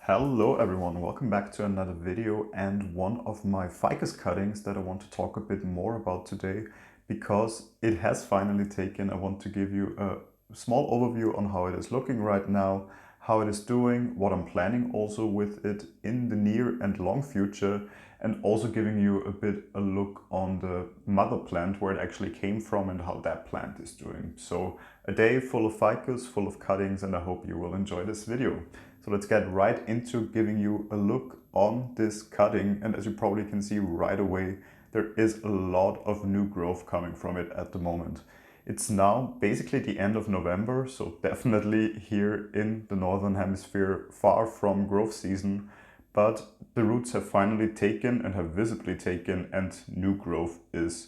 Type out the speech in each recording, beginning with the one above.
Hello everyone, welcome back to another video and one of my ficus cuttings that I want to talk a bit more about today because it has finally taken. I want to give you a small overview on how it is looking right now, how it is doing, what I'm planning also with it in the near and long future, and also giving you a bit a look on the mother plant, where it actually came from and how that plant is doing. So a day full of ficus, full of cuttings, and I hope you will enjoy this video. So let's get right into giving you a look on this cutting, and as you probably can see right away, there is a lot of new growth coming from it at the moment. It's now basically the end of November, so definitely here in the Northern Hemisphere, far from growth season, but the roots have finally taken and have visibly taken, and new growth is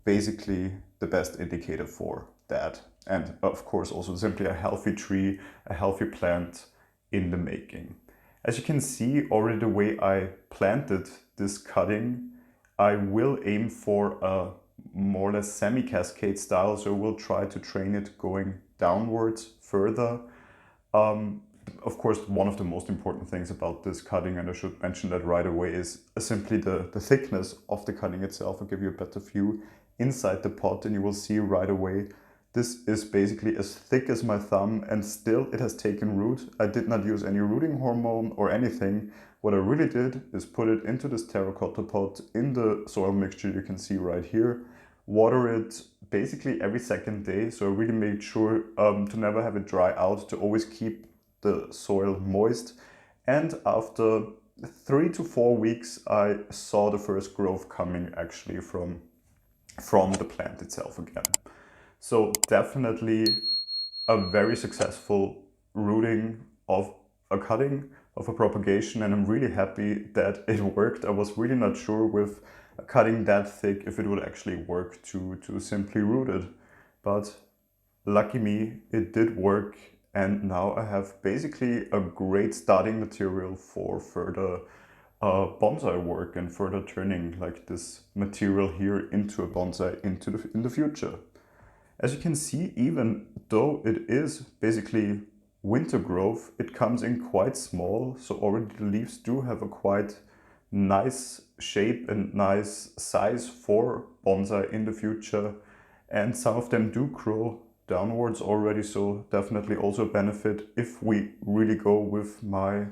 basically the best indicator for that. And of course also simply a healthy tree, a healthy plant in the making. As you can see already the way I planted this cutting, I will aim for a more or less semi-cascade style, so we'll try to train it going downwards further. Of course, one of the most important things about this cutting, and I should mention that right away, is simply the thickness of the cutting itself. I'll give you a better view inside the pot and you will see right away this is basically as thick as my thumb, and still it has taken root. I did not use any rooting hormone or anything. What I really did is put it into this terracotta pot in the soil mixture you can see right here. Water it basically every second day, so I really made sure to never have it dry out, to always keep the soil moist. And after 3 to 4 weeks I saw the first growth coming actually from the plant itself again. So definitely a very successful rooting of a cutting, of a propagation, and I'm really happy that it worked. I was really not sure with a cutting that thick if it would actually work to simply root it. But lucky me, it did work, and now I have basically a great starting material for further bonsai work and further turning like this material here into a bonsai in the future. As you can see, even though it is basically winter growth, it comes in quite small, so already the leaves do have a quite nice shape and nice size for bonsai in the future, and some of them do grow downwards already, so definitely also a benefit if we really go with my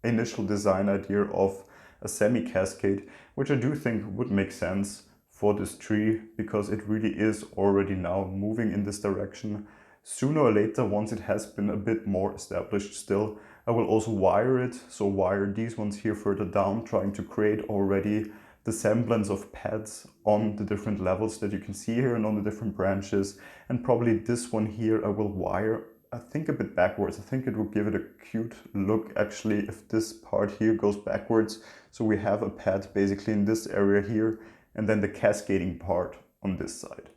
initial design idea of a semi-cascade, which I do think would make sense for this tree, because it really is already now moving in this direction. Sooner or later, once it has been a bit more established still, I will also wire it, so wire these ones here further down, trying to create already the semblance of pads on the different levels that you can see here and on the different branches. And probably this one here I will wire, I think, a bit backwards. I think it will give it a cute look actually if this part here goes backwards. So we have a pad basically in this area here, and then the cascading part on this side.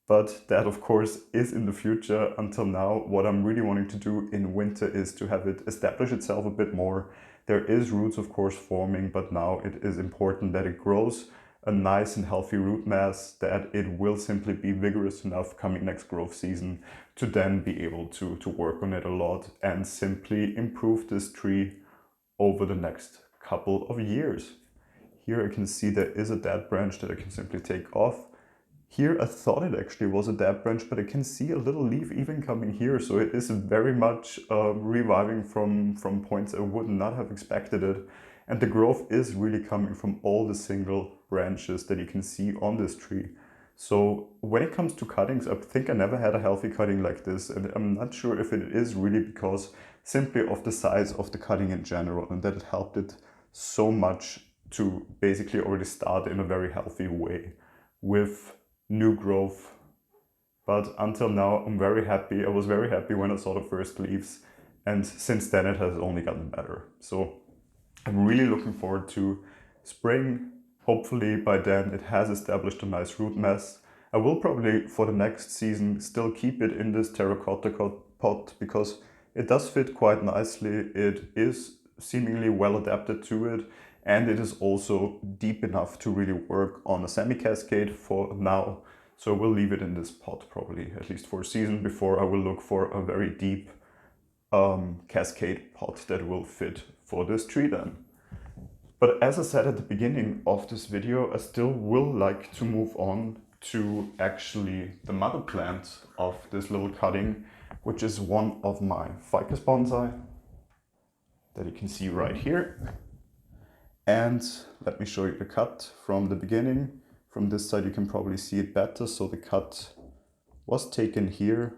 But that of course is in the future. Until now, what I'm really wanting to do in winter is to have it establish itself a bit more. There is roots of course forming, but now it is important that it grows a nice and healthy root mass, that it will simply be vigorous enough coming next growth season to then be able to work on it a lot and simply improve this tree over the next couple of years. Here I can see there is a dead branch that I can simply take off. Here I thought it actually was a dead branch, but I can see a little leaf even coming here, so it is very much reviving from points I would not have expected it. And the growth is really coming from all the single branches that you can see on this tree. So when it comes to cuttings, I think I never had a healthy cutting like this, and I'm not sure if it is really because simply of the size of the cutting in general, and that it helped it so much to basically already start in a very healthy way with new growth. But until now, I'm very happy. I was very happy when I saw the first leaves, and since then it has only gotten better. So I'm really looking forward to spring. Hopefully by then it has established a nice root mass. I will probably for the next season still keep it in this terracotta pot because it does fit quite nicely. It is seemingly well adapted to it, and it is also deep enough to really work on a semi-cascade for now. So we'll leave it in this pot probably, at least for a season, before I will look for a very deep cascade pot that will fit for this tree then. But as I said at the beginning of this video, I still will like to move on to actually the mother plant of this little cutting, which is one of my Ficus Bonsai that you can see right here. And let me show you the cut from the beginning. From this side you can probably see it better. So the cut was taken here,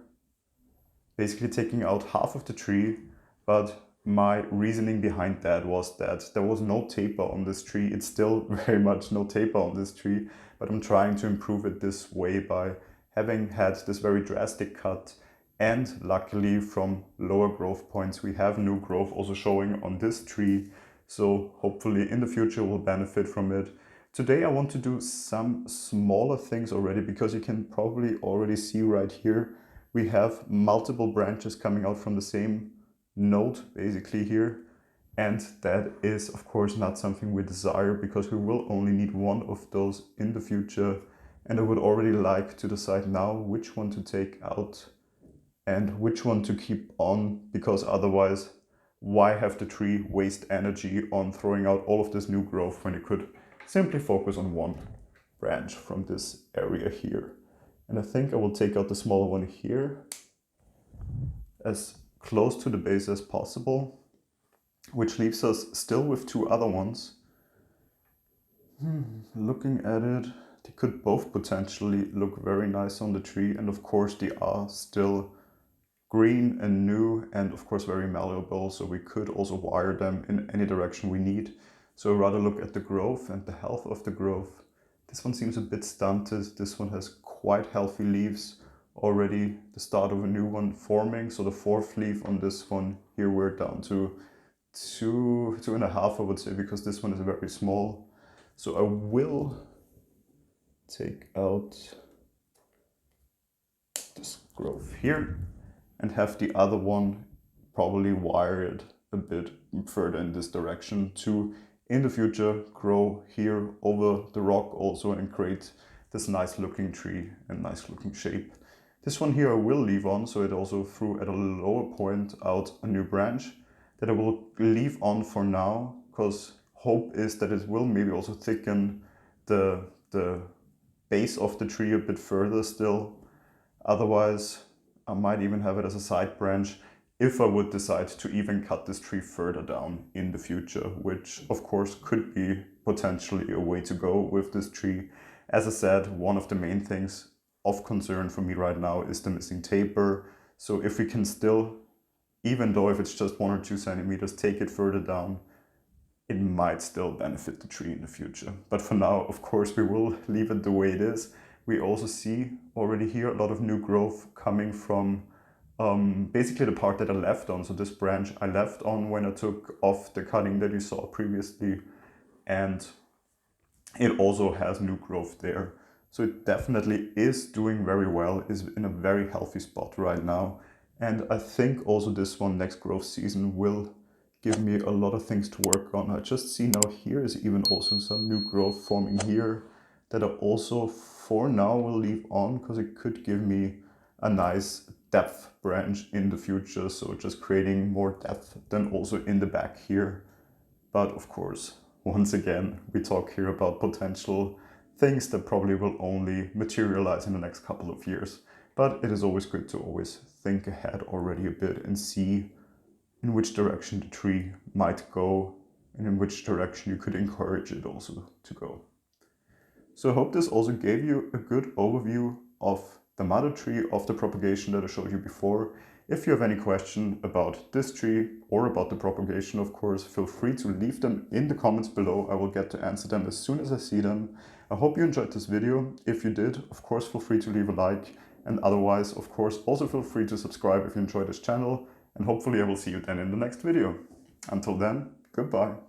basically taking out half of the tree, but my reasoning behind that was that there was no taper on this tree. It's still very much no taper on this tree, but I'm trying to improve it this way by having had this very drastic cut. And luckily from lower growth points, we have new growth also showing on this tree. So hopefully in the future we'll benefit from it. Today I want to do some smaller things already, because you can probably already see right here, we have multiple branches coming out from the same node basically here. And that is of course not something we desire, because we will only need one of those in the future. And I would already like to decide now which one to take out and which one to keep on, because otherwise why have the tree waste energy on throwing out all of this new growth when you could simply focus on one branch from this area here. And I think I will take out the smaller one here as close to the base as possible, which leaves us still with two other ones. Looking at it, they could both potentially look very nice on the tree, and of course they are still green and new and of course very malleable, so we could also wire them in any direction we need. So rather look at the growth and the health of the growth. This one seems a bit stunted. This one has quite healthy leaves already, the start of a new one forming. So the fourth leaf on this one here, we're down to two and a half, I would say, because this one is very small. So I will take out this growth here and have the other one probably wired a bit further in this direction to, in the future, grow here over the rock also and create this nice looking tree and nice looking shape. This one here I will leave on, so it also threw at a lower point out a new branch that I will leave on for now, because hope is that it will maybe also thicken the base of the tree a bit further still. Otherwise, I might even have it as a side branch if I would decide to even cut this tree further down in the future, which of course could be potentially a way to go with this tree. As I said, one of the main things of concern for me right now is the missing taper. So if we can still, even though if it's just 1 or 2 centimeters, take it further down, it might still benefit the tree in the future. But for now, of course, we will leave it the way it is. We also see already here a lot of new growth coming from basically the part that I left on. So this branch I left on when I took off the cutting that you saw previously, and it also has new growth there. So it definitely is doing very well, is in a very healthy spot right now. And I think also this one next growth season will give me a lot of things to work on. I just see now here is even also some new growth forming here that I also for now will leave on, because it could give me a nice depth branch in the future. So just creating more depth than also in the back here. But of course, once again, we talk here about potential things that probably will only materialize in the next couple of years. But it is always good to always think ahead already a bit and see in which direction the tree might go and in which direction you could encourage it also to go. So I hope this also gave you a good overview of the mother tree of the propagation that I showed you before. If you have any question about this tree or about the propagation, of course, feel free to leave them in the comments below. I will get to answer them as soon as I see them. I hope you enjoyed this video. If you did, of course, feel free to leave a like. And otherwise, of course, also feel free to subscribe if you enjoyed this channel. And hopefully I will see you then in the next video. Until then, goodbye.